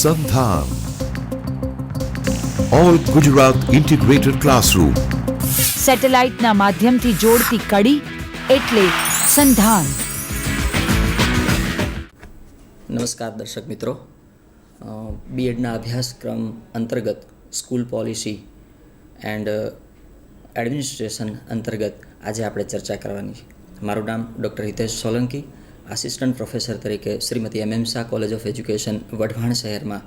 સંધાન all Gujarat integrated classroom. સેટેલાઇટના માધ્યમથી જોડતી કડી એટલે સંધાન. નમસ્કાર દર્શક મિત્રો, બીએડના અભ્યાસક્રમ અંતર્ગત સ્કૂલ પોલિસી એન્ડ એડમિનિસ્ટ્રેશન અંતર્ગત આજે આપણે ચર્ચા કરવાની છે. મારું નામ doctor Hitesh Solanki, assistant professor તરીકે Shrimati MM Shah college of education Wadhwan શહેરમાં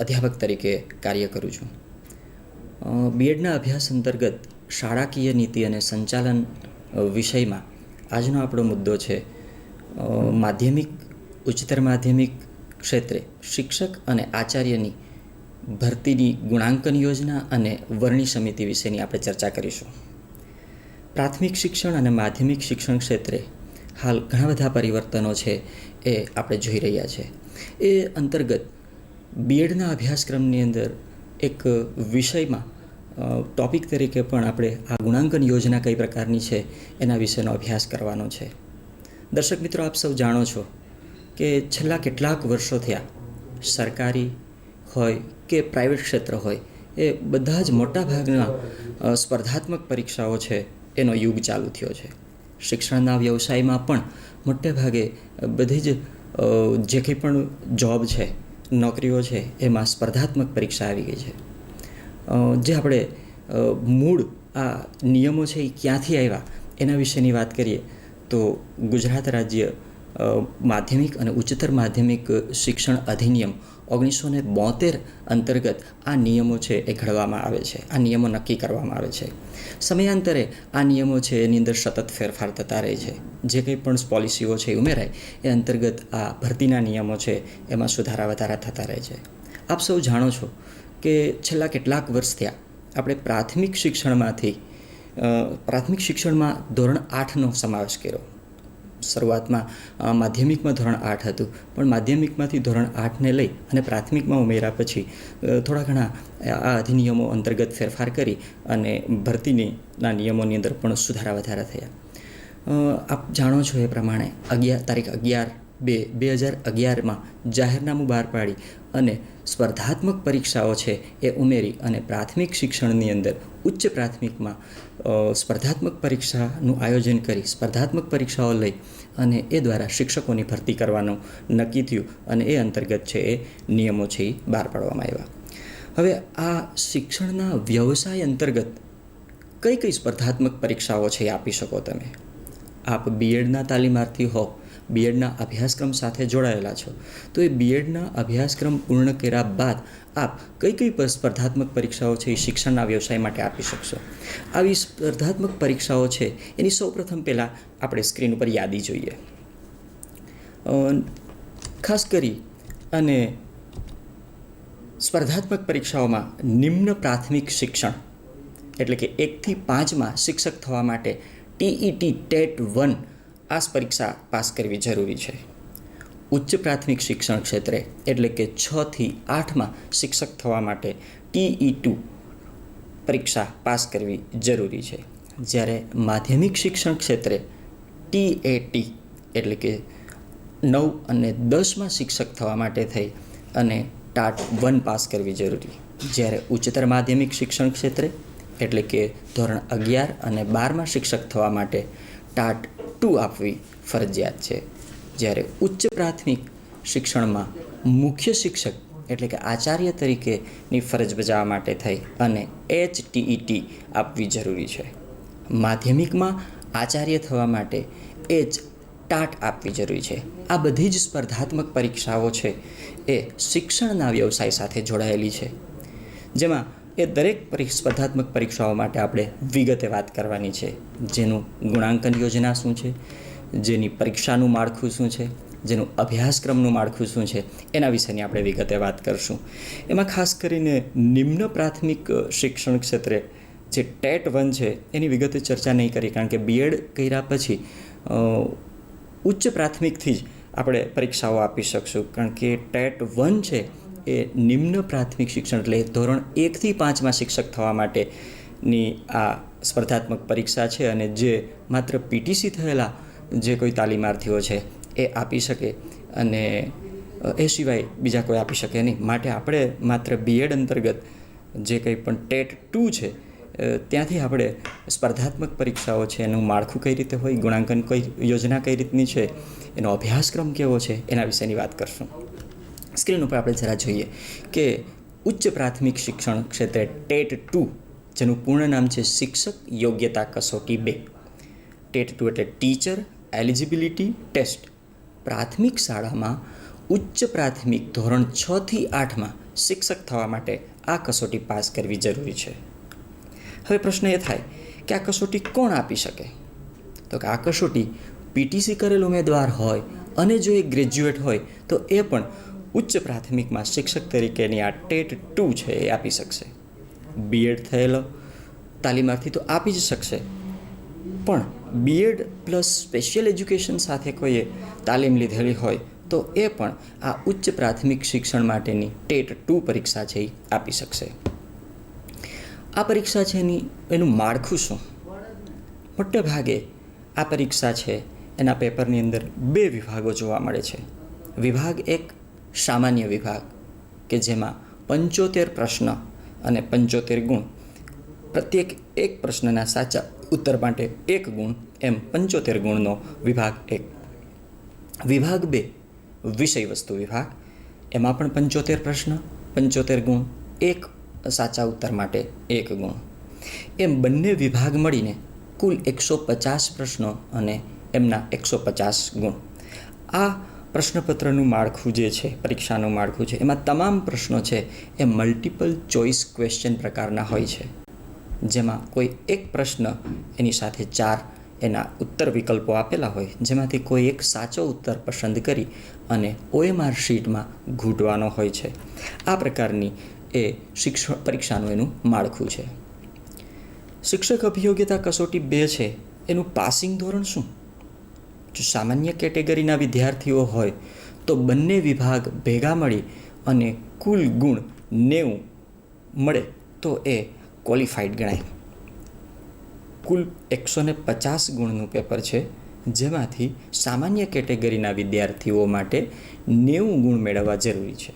અધ્યાપક તરીકે કાર્ય કરું છું. બીએડના અભ્યાસ અંતર્ગત શાળાકીય નીતિ અને સંચાલન વિષયમાં આજનો આપણો મુદ્દો છે માધ્યમિક, ઉચ્ચતર માધ્યમિક ક્ષેત્રે શિક્ષક અને આચાર્યની ભરતીની ગુણાંકન યોજના અને વરણી સમિતિ વિશેની આપણે ચર્ચા કરીશું. પ્રાથમિક શિક્ષણ અને માધ્યમિક શિક્ષણ ક્ષેત્રે હાલ ઘણા બધા પરિવર્તનો છે એ આપણે જોઈ રહ્યા છે. એ અંતર્ગત બીએડના અભ્યાસક્રમની અંદર એક વિષયમાં ટૉપિક તરીકે પણ આપણે આ ગુણાંકન યોજના કઈ પ્રકારની છે એના વિશેનો અભ્યાસ કરવાનો છે. દર્શક મિત્રો, આપ સૌ જાણો છો કે છેલ્લા કેટલાક વર્ષો થયા સરકારી હોય કે પ્રાઇવેટ ક્ષેત્ર હોય એ બધા જ મોટાભાગના સ્પર્ધાત્મક પરીક્ષાઓ છે એનો યુગ ચાલુ થયો છે. શિક્ષણના વ્યવસાયમાં પણ મોટે ભાગે બધી જ જે કંઈ પણ જોબ છે, નોકરીઓ છે, એમાં સ્પર્ધાત્મક પરીક્ષા આવી ગઈ છે. જે આપણે મૂળ આ નિયમો છે એ ક્યાંથી આવ્યા એના વિશેની વાત કરીએ તો ગુજરાત રાજ્ય માધ્યમિક અને ઉચ્ચતર માધ્યમિક શિક્ષણ અધિનિયમ 1972 અંતર્ગત આ નિયમો છે એ ઘડવામાં આવે છે, આ નિયમો નક્કી કરવામાં આવે છે. સમયાંતરે આ નિયમો છે એની અંદર સતત ફેરફાર થતા રહે છે. જે કંઈ પણ પોલિસીઓ છે એ ઉમેરાય એ અંતર્ગત આ ભરતીના નિયમો છે એમાં સુધારા વધારા થતા રહે છે. આપ સૌ જાણો છો કે છેલ્લા કેટલાક વર્ષ થયા આપણે પ્રાથમિક શિક્ષણમાં ધોરણ 8નો સમાવેશ કર્યો. શરૂઆતમાં માધ્યમિકમાં ધોરણ 8 હતું, પણ માધ્યમિકમાંથી ધોરણ 8ને લઈ અને પ્રાથમિકમાં ઉમેર્યા પછી થોડા ઘણા આ અધિનિયમો અંતર્ગત ફેરફાર કરી અને ભરતીના નિયમોની અંદર પણ સુધારા વધારા થયા. આપ જાણો છો એ પ્રમાણે તારીખ 11/2/2011માં જાહેરનામું બહાર પાડી અને સ્પર્ધાત્મક પરીક્ષાઓ છે એ ઉમેરી અને પ્રાથમિક શિક્ષણની અંદર ઉચ્ચ પ્રાથમિકમાં સ્પર્ધાત્મક પરીક્ષાનું આયોજન કરી સ્પર્ધાત્મક પરીક્ષાઓ લઈ અને એ દ્વારા શિક્ષકોની ભરતી કરવાનું નક્કી થયું અને એ અંતર્ગત છે એ નિયમો છે એ બહાર પાડવામાં આવ્યા. હવે આ શિક્ષણના વ્યવસાય અંતર્ગત કઈ કઈ સ્પર્ધાત્મક પરીક્ષાઓ છે એ આપી શકો તમે. આપ બીએડના તાલીમાર્થી હો, બીએડના અભ્યાસક્રમ સાથે જોડાયેલા છો, તો એ બીએડના અભ્યાસક્રમ પૂર્ણ કર્યા બાદ આપ કઈ કઈ સ્પર્ધાત્મક પરીક્ષાઓ છે એ શિક્ષણના વ્યવસાય માટે આપી શકશો. આવી સ્પર્ધાત્મક પરીક્ષાઓ છે એની સૌપ્રથમ પહેલાં આપણે સ્ક્રીન ઉપર યાદી જોઈએ. ખાસ કરી અને સ્પર્ધાત્મક પરીક્ષાઓમાં નિમ્ન પ્રાથમિક શિક્ષણ એટલે કે 1 થી 5માં શિક્ષક થવા માટે TET 1 આ પરીક્ષા પાસ કરવી જરૂરી છે. ઉચ્ચ પ્રાથમિક શિક્ષણ ક્ષેત્રે એટલે કે 6 થી 8માં શિક્ષક થવા માટે TE2 પરીક્ષા પાસ કરવી જરૂરી છે. જ્યારે માધ્યમિક શિક્ષણ ક્ષેત્રે TAT એટલે કે 9 અને 10માં શિક્ષક થવા માટે થઈ અને TAT 1 પાસ કરવી જરૂરી. જ્યારે ઉચ્ચતર માધ્યમિક શિક્ષણ ક્ષેત્રે એટલે કે ધોરણ 11 અને 12માં શિક્ષક થવા માટે TAT 2 આપવી ફરજિયાત છે. જ્યારે ઉચ્ચ પ્રાથમિક શિક્ષણમાં મુખ્ય શિક્ષક એટલે કે આચાર્ય તરીકેની ફરજ બજાવવા માટે થઈ અને HTET આપવી જરૂરી છે. માધ્યમિકમાં આચાર્ય થવા માટે TAT આપવી જરૂરી છે. આ બધી જ સ્પર્ધાત્મક પરીક્ષાઓ છે એ શિક્ષણના વ્યવસાય સાથે જોડાયેલી છે, જેમાં એ દરેક સ્પર્ધાત્મક પરીક્ષાઓ માટે આપણે વિગતે વાત કરવાની છે. જેનું ગુણાંકન યોજના શું છે, જેની પરીક્ષાનું માળખું શું છે, જેનું અભ્યાસક્રમનું માળખું શું છે, એના વિશેની આપણે વિગતે વાત કરશું. એમાં ખાસ કરીને નિમ્ન પ્રાથમિક શિક્ષણ ક્ષેત્રે જે TET 1 છે એની વિગતે ચર્ચા નહીં કરી, કારણ કે બીએડ કર્યા પછી ઉચ્ચ પ્રાથમિકથી જ આપણે પરીક્ષાઓ આપી શકશું. કારણ કે TET 1 છે એ નિમ્ન પ્રાથમિક શિક્ષણ એટલે ધોરણ 1 થી 5માં શિક્ષક થવા માટેની આ સ્પર્ધાત્મક પરીક્ષા છે અને જે માત્ર PTC થયેલા જે કોઈ તાલીમાર્થીઓ છે એ આપી શકે અને એ સિવાય બીજા કોઈ આપી શકે નહીં. માટે આપણે માત્ર બીએડ અંતર્ગત જે કંઈ પણ ટેટ 2 છે ત્યાંથી આપણે સ્પર્ધાત્મક પરીક્ષાઓ છે એનું માળખું કઈ રીતે હોય, ગુણાંકન કઈ યોજના કઈ રીતની છે, એનો અભ્યાસક્રમ કેવો છે, એના વિશેની વાત કરશું. સ્ક્રીન ઉપર આપણે જરા જોઈએ કે ઉચ્ચ પ્રાથમિક શિક્ષણ ક્ષેત્રે ટેટ 2, જેનું પૂર્ણ નામ છે શિક્ષક યોગ્યતા કસોટી 2. ટેટ 2 એટલે ટીચર એલિજિબિલિટી ટેસ્ટ. પ્રાથમિક શાળામાં ઉચ્ચ પ્રાથમિક ધોરણ 6 થી 8માં શિક્ષક થવા માટે આ કસોટી પાસ કરવી જરૂરી છે. હવે પ્રશ્ન એ થાય કે આ કસોટી કોણ આપી શકે? તો કે આ કસોટી પીટીસી કરેલ ઉમેદવાર હોય અને જો એ ગ્રેજ્યુએટ હોય તો એ પણ ઉચ્ચ પ્રાથમિકમાં શિક્ષક તરીકેની આ ટેટ 2 છે એ આપી શકશે. બીએડ થયેલો તાલીમાર્થી તો આપી જ શકશે, પણ બીએડ પ્લસ સ્પેશિયલ એજ્યુકેશન સાથે કોઈએ તાલીમ લીધેલી હોય તો એ પણ આ ઉચ્ચ પ્રાથમિક શિક્ષણ માટેની ટેટ 2 પરીક્ષા છે એ આપી શકશે. આ પરીક્ષા છે એનું માળખું શું? મોટે ભાગે આ પરીક્ષા છે એના પેપરની અંદર 2 વિભાગો જોવા મળે છે. વિભાગ 1 સામાન્ય વિભાગ, કે જેમાં 75 પ્રશ્ન અને 75 ગુણ, પ્રત્યેક એક પ્રશ્નના સાચા ઉત્તર માટે 1 ગુણ, એમ 75 ગુણનો વિભાગ 1. વિભાગ 2 વિષય વસ્તુ વિભાગ, એમાં પણ 75 પ્રશ્ન, 75 ગુણ, 1 સાચા ઉત્તર માટે 1 ગુણ, એમ બંને વિભાગ મળીને કુલ 150 પ્રશ્નો અને એમના 150 ગુણ. આ પ્રશ્નપત્રનું માળખું જે છે, પરીક્ષાનું માળખું છે, એમાં તમામ પ્રશ્નો છે એ મલ્ટિપલ ચોઇસ ક્વેશ્ચન પ્રકારના હોય છે, જેમાં કોઈ એક પ્રશ્ન એની સાથે 4 એના ઉત્તર વિકલ્પો આપેલા હોય, જેમાંથી કોઈ એક સાચો ઉત્તર પસંદ કરી અને OMR શીટમાં ઘૂંટવાનો હોય છે. આ પ્રકારની એ પરીક્ષાનું એનું માળખું છે. શિક્ષક અભિયોગ્યતા કસોટી 2 છે એનું પાસિંગ ધોરણ શું? જો સામાન્ય કેટેગરીના વિદ્યાર્થીઓ હોય તો બંને વિભાગ ભેગા મળી અને કુલ ગુણ 90 મળે તો એ ક્વોલિફાઈડ ગણાય. કુલ 150 ગુણનું પેપર છે, જેમાંથી સામાન્ય કેટેગરીના વિદ્યાર્થીઓ માટે 90 ગુણ મેળવવા જરૂરી છે,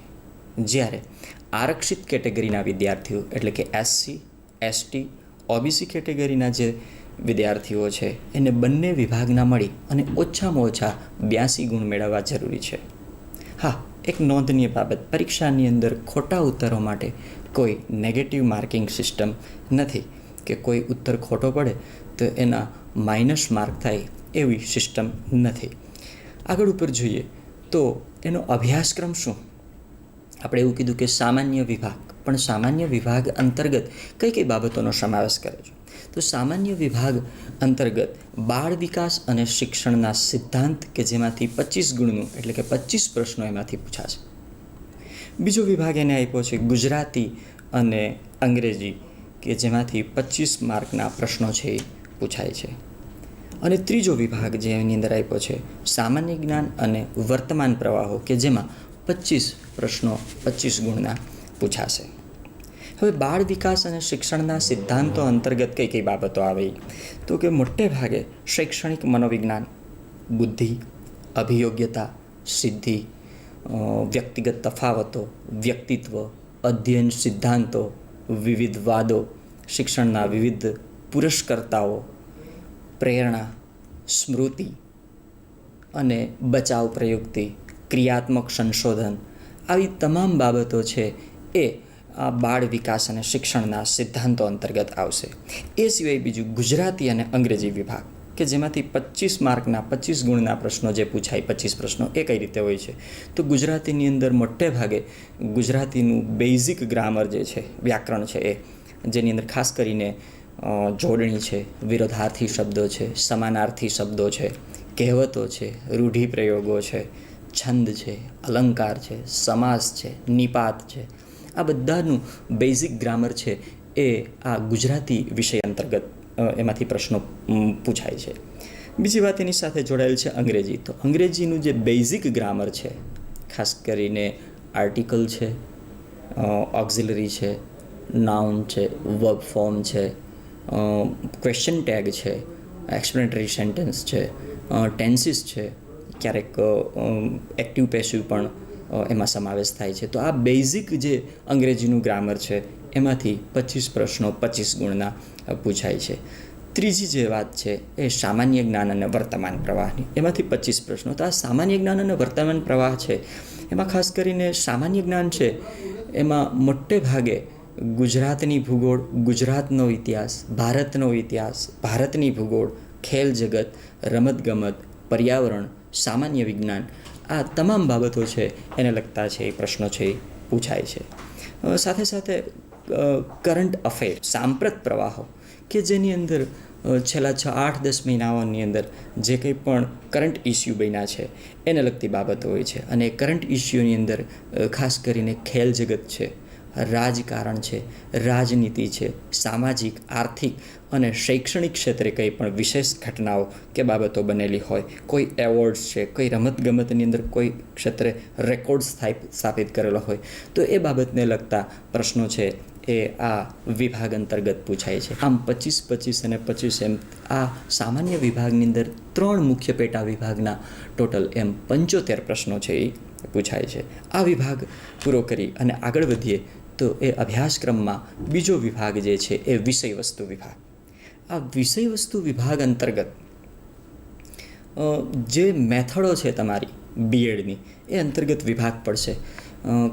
જ્યારે આરક્ષિત કેટેગરીના વિદ્યાર્થીઓ એટલે કે SC, ST, OBC કેટેગરીના જે વિદ્યાર્થીઓ છે એને બંને વિભાગના મળી અને ઓછામાં ઓછા 82 ગુણ મેળવવા જરૂરી છે. હા, એક નોંધનીય બાબત, પરીક્ષાની અંદર ખોટા ઉત્તરો માટે કોઈ નેગેટિવ માર્કિંગ સિસ્ટમ નથી કે કોઈ ઉત્તર ખોટો પડે તો એના માઇનસ માર્ક થાય, એવી સિસ્ટમ નથી. આગળ ઉપર જોઈએ તો એનો અભ્યાસક્રમ શું? આપણે એવું કીધું કે સામાન્ય વિભાગ, પણ સામાન્ય વિભાગ અંતર્ગત કઈ કઈ બાબતોનો સમાવેશ કરે છે? તો સામાન્ય વિભાગ અંતર્ગત બાળ વિકાસ અને શિક્ષણના સિદ્ધાંત, કે જેમાંથી 25 ગુણનું એટલે કે 25 પ્રશ્નો એમાંથી પૂછાશે. બીજો વિભાગ એને આપ્યો છે ગુજરાતી અને અંગ્રેજી, કે જેમાંથી 25 માર્કના પ્રશ્નો છે એ પૂછાય છે. અને ત્રીજો વિભાગ જે એની અંદર આપ્યો છે સામાન્ય જ્ઞાન અને વર્તમાન પ્રવાહો, કે જેમાં 25 પ્રશ્નો 25 ગુણના પૂછાશે. હવે બાળ વિકાસ અને શિક્ષણના સિદ્ધાંતો અંતર્ગત કઈ કઈ બાબતો આવે? તો કે મોટે ભાગે શૈક્ષણિક મનોવિજ્ઞાન, બુદ્ધિ, અભિયોગ્યતા, સિદ્ધિ, વ્યક્તિગત તફાવતો, વ્યક્તિત્વ, અધ્યયન સિદ્ધાંતો, વિવિધ વાદો, શિક્ષણના વિવિધ પુરસ્કર્તાઓ, પ્રેરણા, સ્મૃતિ અને બચાવ પ્રયુક્તિ, ક્રિયાત્મક સંશોધન, આવી તમામ બાબતો છે એ આ બાળ વિકાસ અને શિક્ષણના સિદ્ધાંતો અંતર્ગત આવશે. એ સિવાય બીજું ગુજરાતી અને અંગ્રેજી વિભાગ, કે જેમાંથી 25 માર્કના 25 ગુણના પ્રશ્નો જે પૂછાય, 25 પ્રશ્નો, એ કઈ રીતે હોય છે? તો ગુજરાતીની અંદર મોટે ભાગે ગુજરાતીનું બેઝિક ગ્રામર જે છે, વ્યાકરણ છે, એ જેની અંદર ખાસ કરીને જોડણી છે, વિરોધાર્થી શબ્દો છે, સમાનાર્થી શબ્દો છે, કહેવતો છે, રૂઢિપ્રયોગો છે, છંદ છે, અલંકાર છે, સમાસ છે, નિપાત છે, આ બધાનું બેઝિક ગ્રામર છે એ આ ગુજરાતી વિષય અંતર્ગત એમાંથી પ્રશ્નો પૂછાય છે. બીજી વાત એની સાથે જોડાયેલ છે અંગ્રેજી. તો અંગ્રેજીનું જે બેઝિક ગ્રામર છે, ખાસ કરીને આર્ટિકલ છે, ઓક્ઝિલરી છે, નાઉન છે, વર્બ ફોર્મ છે, ક્વેશ્ચન ટેગ છે, એક્સપ્લેનેટરી સેન્ટેન્સ છે, ટેન્સીસ છે, ક્યારેક એક્ટિવ પેસિવ પણ એમાં સમાવેશ થાય છે. તો આ બેઝિક જે અંગ્રેજીનું ગ્રામર છે એમાંથી 25 પ્રશ્નો 25 ગુણના પૂછાય છે. ત્રીજી જે વાત છે એ સામાન્ય જ્ઞાન અને વર્તમાન પ્રવાહની, એમાંથી 25 પ્રશ્નો. તો આ સામાન્ય જ્ઞાન અને વર્તમાન પ્રવાહ છે એમાં ખાસ કરીને સામાન્ય જ્ઞાન છે એમાં મોટે ભાગે ગુજરાતની ભૂગોળ, ગુજરાતનો ઇતિહાસ, ભારતનો ઇતિહાસ, ભારતની ભૂગોળ, ખેલ જગત, રમતગમત, પર્યાવરણ, સામાન્ય વિજ્ઞાન, આ તમામ બાબતો છે એને લગતા છે એ પ્રશ્નો છે એ પૂછાય છે. સાથે સાથે કરંટ અફેર, સાંપ્રત પ્રવાહો કે જેની અંદર છેલ્લા 6-8-10 મહિનાઓની અંદર જે કંઈ પણ કરંટ ઇસ્યુ બન્યા છે એને લગતી બાબતો હોય છે. અને કરંટ ઇસ્યુની અંદર ખાસ કરીને ખેલ જગત છે, રાજકારણ છે, રાજનીતિ છે, સામાજિક, આર્થિક અને શૈક્ષણિક ક્ષેત્રે કંઈ પણ વિશેષ ઘટનાઓ કે બાબતો બનેલી હોય, કોઈ એવોર્ડ્સ છે, કોઈ રમતગમતની અંદર કોઈ ક્ષેત્રે રેકોર્ડ સ્થાપિત કરેલો હોય, તો એ બાબતને લગતા પ્રશ્નો છે એ આ વિભાગ અંતર્ગત પૂછાય છે. આમ 25, 25 અને 25 એમ આ સામાન્ય વિભાગની અંદર 3 મુખ્ય પેટા વિભાગના ટોટલ એમ 75 પ્રશ્નો છે એ પૂછાય છે. આ વિભાગ પૂરો કરી અને આગળ વધીએ તો એ અભ્યાસક્રમમાં બીજો વિભાગ જે છે એ વિષય વસ્તુ વિભાગ. આ વિષય વસ્તુ વિભાગ અંતર્ગત જે મેથડો છે તમારી બીએડની એ અંતર્ગત વિભાગ પડશે.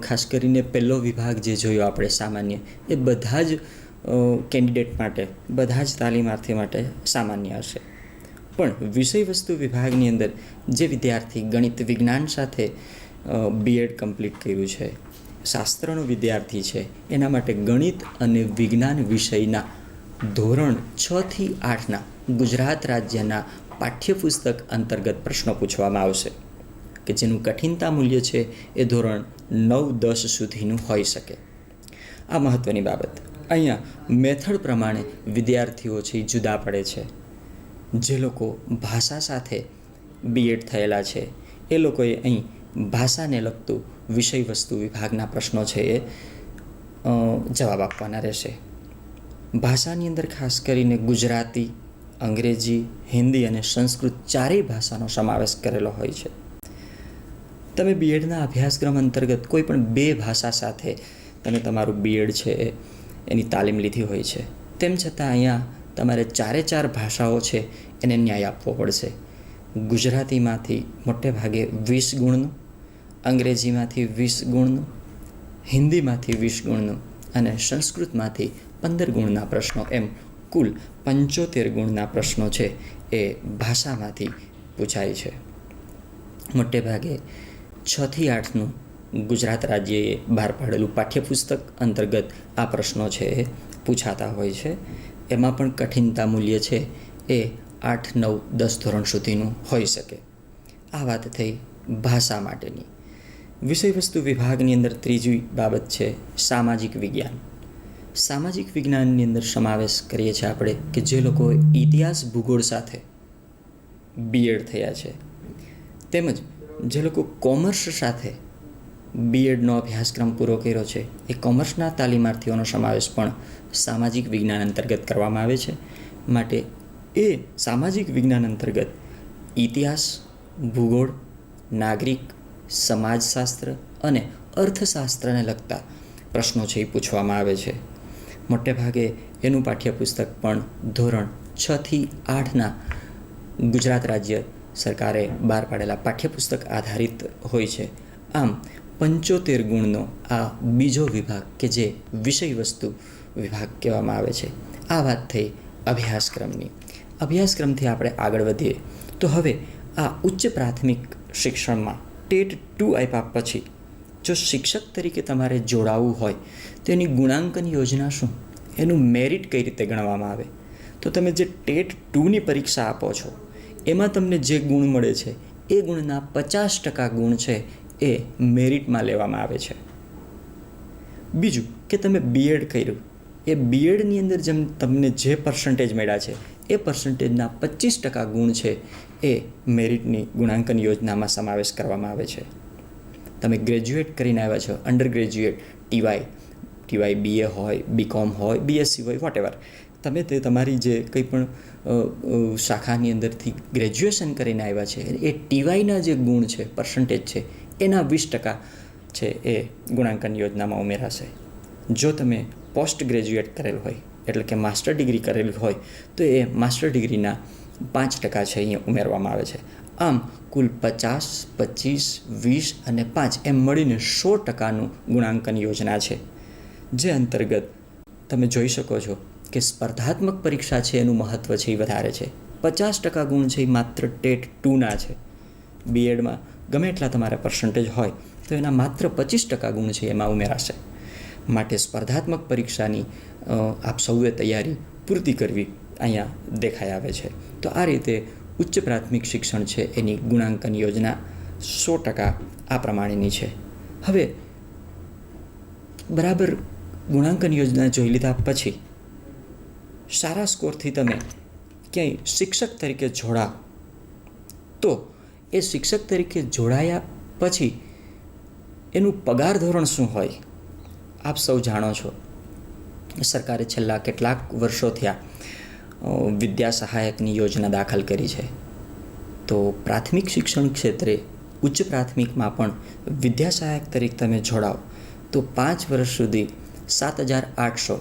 ખાસ કરીને પહેલો વિભાગ જે જોયો આપણે સામાન્ય, એ બધા જ કેન્ડિડેટ માટે, બધા જ તાલીમાર્થી માટે સામાન્ય હશે. પણ વિષય વસ્તુ વિભાગની અંદર જે વિદ્યાર્થી ગણિત વિજ્ઞાન સાથે બીએડ કમ્પ્લીટ કર્યું છે, શાસ્ત્રનો વિદ્યાર્થી છે, એના માટે ગણિત અને વિજ્ઞાન વિષયના ધોરણ 6 થી 8ના ગુજરાત રાજ્યના પાઠ્યપુસ્તક અંતર્ગત પ્રશ્નો પૂછવામાં આવશે કે જેનું કઠિનતા મૂલ્ય છે એ ધોરણ 9-10 સુધીનું હોઈ શકે. આ મહત્ત્વની બાબત. અહીંયા મેથડ પ્રમાણે વિદ્યાર્થીઓ છે એ જુદા પડે છે. જે લોકો ભાષા સાથે બીએડ થયેલા છે એ લોકોએ અહીં ભાષાને લગતું વિષય વસ્તુ વિભાગના પ્રશ્નો છે એ જવાબ આપવાના રહેશે. ભાષાની અંદર ખાસ કરીને ગુજરાતી, અંગ્રેજી, હિન્દી અને સંસ્કૃત ચારેય ભાષાનો સમાવેશ કરેલો હોય છે. તમે બીએડના અભ્યાસક્રમ અંતર્ગત કોઈ પણ 2 ભાષા સાથે તમે તમારું બીએડ છે એની તાલીમ લીધી હોય છે. તેમ છતાં અહીંયા તમારે 4 ભાષાઓ છે એને ન્યાય આપવો પડશે. ગુજરાતીમાંથી મોટે ભાગે 20 ગુણનું, અંગ્રેજીમાંથી 20 ગુણનું, હિન્દીમાંથી 20 ગુણનું અને સંસ્કૃતમાંથી 15 ગુણના પ્રશ્નો, એમ કુલ 75 ગુણના પ્રશ્નો છે એ ભાષામાંથી પૂછાય છે. મોટે ભાગે 6 થી 8નું ગુજરાત રાજ્યએ બહાર પાડેલું પાઠ્યપુસ્તક અંતર્ગત આ પ્રશ્નો છે એ પૂછાતા હોય છે. એમાં પણ કઠિનતા મૂલ્ય છે એ 8, 9, 10 ધોરણ સુધીનું હોઈ શકે. આ વાત થઈ ભાષા માટેની. વિષય વસ્તુ વિભાગની અંદર ત્રીજી બાબત છે સામાજિક વિજ્ઞાન. સામાજિક વિજ્ઞાનની અંદર સમાવેશ કરીએ છીએ આપણે કે જે લોકો ઇતિહાસ ભૂગોળ સાથે બીએડ થયા છે, તેમજ જે લોકો કોમર્સ સાથે બીએડનો અભ્યાસક્રમ પૂરો કર્યો છે, એ કોમર્સના તાલીમાર્થીઓનો સમાવેશ પણ સામાજિક વિજ્ઞાન અંતર્ગત કરવામાં આવે છે. માટે એ સામાજિક વિજ્ઞાન અંતર્ગત ઇતિહાસ, ભૂગોળ, નાગરિક, સમાજશાસ્ત્ર અને અર્થશાસ્ત્રને લગતા પ્રશ્નો છે એ પૂછવામાં આવે છે. મોટે ભાગે એનું પાઠ્યપુસ્તક પણ ધોરણ 6 થી 8ના ગુજરાત રાજ્ય સરકારે બહાર પાડેલા પાઠ્યપુસ્તક આધારિત હોય છે. આમ 75 ગુણનો આ બીજો વિભાગ કે જે વિષય વસ્તુ વિભાગ કહેવામાં આવે છે. આ વાત થઈ અભ્યાસક્રમની. અભ્યાસક્રમથી આપણે આગળ વધીએ તો હવે આ ઉચ્ચ પ્રાથમિક શિક્ષણમાં ટેટ 2 આપ્યા પછી જો શિક્ષક તરીકે તમારે જોડાવવું હોય તો એની ગુણાંકન યોજના શું, એનું મેરિટ કઈ રીતે ગણવામાં આવે, તો તમે જે ટેટ 2ની પરીક્ષા આપો છો એમાં તમને જે ગુણ મળે છે એ ગુણના 50% ગુણ છે એ મેરિટમાં લેવામાં આવે છે. બીજું કે તમે બીએડ કર્યું, એ બીએડની અંદર જેમ તમને જે પર્સન્ટેજ મળ્યા છે એ પર્સન્ટેજના 25% ગુણ છે એ મેરિટની ગુણાંકન યોજનામાં સમાવેશ કરવામાં આવે છે. તમે ગ્રેજ્યુએટ કરીને આવ્યા છો, અંડર ગ્રેજ્યુએટ, ટીવાય BA હોય, BCom હોય, BSc હોય, વોટેવર, તમે તે તમારી જે કંઈ પણ શાખાની અંદરથી ગ્રેજ્યુએશન કરીને આવ્યા છે એ ટીવાયના જે ગુણ છે, પર્સન્ટેજ છે, એના 20% છે એ ગુણાંકન યોજનામાં ઉમેરાશે. જો તમે પોસ્ટ ગ્રેજ્યુએટ કરેલું હોય એટલે કે માસ્ટર ડિગ્રી કરેલી હોય તો એ માસ્ટર ડિગ્રીના 5% છે અહીંયા ઉમેરવામાં આવે છે. આમ કુલ 50, 25, 20 અને 5 એમ મળીને 100%નું ગુણાંકન યોજના છે, જે અંતર્ગત તમે જોઈ શકો છો કે સ્પર્ધાત્મક પરીક્ષા છે એનું મહત્ત્વ છે એ વધારે છે. 50% ગુણ છે એ માત્ર ટેટ 2ના છે. બીએડમાં ગમે એટલા તમારા પર્સન્ટેજ હોય તો એના માત્ર 25% ગુણ છે એમાં ઉમેરાશે. માટે સ્પર્ધાત્મક પરીક્ષાની આપ સૌએ તૈયારી પૂરતી કરવી અહીંયા દેખાઈ આવે છે. તો આ રીતે ઉચ્ચ પ્રાથમિક શિક્ષણ છે એની ગુણાંકન યોજના 100% આ પ્રમાણેની છે. હવે બરાબર ગુણાંકન યોજના જોઈ લીધા પછી સારા સ્કોરથી તમે ક્યાંય શિક્ષક તરીકે જોડાવ તો એ શિક્ષક તરીકે જોડાયા પછી એનું પગાર ધોરણ શું હોય આપ સૌ જાણો છો. સરકારે છેલ્લા કેટલાક વર્ષો થયા વિદ્યા સહાયકની યોજના દાખલ કરી છે. તો પ્રાથમિક શિક્ષણ ક્ષેત્રે ઉચ્ચ પ્રાથમિકમાં પણ વિદ્યા સહાયક તરીકે તમે જોડાવ તો 5 વર્ષ સુધી 7,800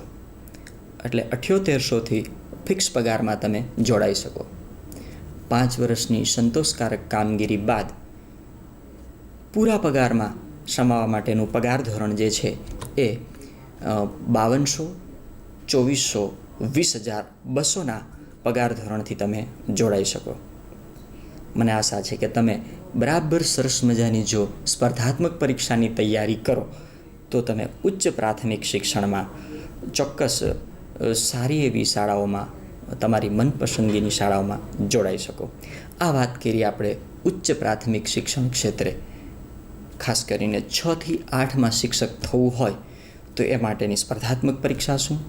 એટલે 7800થી ફિક્સ પગારમાં તમે જોડાઈ શકો. 5 વર્ષની સંતોષકારક કામગીરી બાદ પૂરા પગારમાં સમાવવા માટેનું પગાર ધોરણ જે છે એ 5200, 2400, 20,200ના પગાર ધોરણથી તમે જોડાઈ શકો. મને આશા છે કે તમે બરાબર સરસ મજાની જો સ્પર્ધાત્મક પરીક્ષાની તૈયારી કરો તો તમે ઉચ્ચ પ્રાથમિક શિક્ષણમાં ચોક્કસ સારી એવી શાળાઓમાં તમારી મનપસંદગીની શાળાઓમાં જોડાઈ શકો. આ વાત કરી આપણે ઉચ્ચ પ્રાથમિક શિક્ષણ ક્ષેત્રે. ખાસ કરીને 6 થી 8માં શિક્ષક થવું હોય તો એ માટેની સ્પર્ધાત્મક પરીક્ષા શું,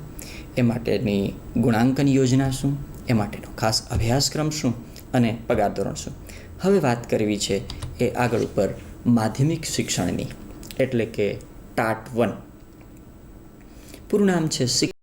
એ માટેની ગુણાંકન યોજના શું, એ માટેનો ખાસ અભ્યાસક્રમ શું અને પગાર ધોરણ શું. હવે વાત કરવી છે એ આગળ ઉપર માધ્યમિક શિક્ષણની, એટલે કે ટાટ 1. પૂરું નામ છે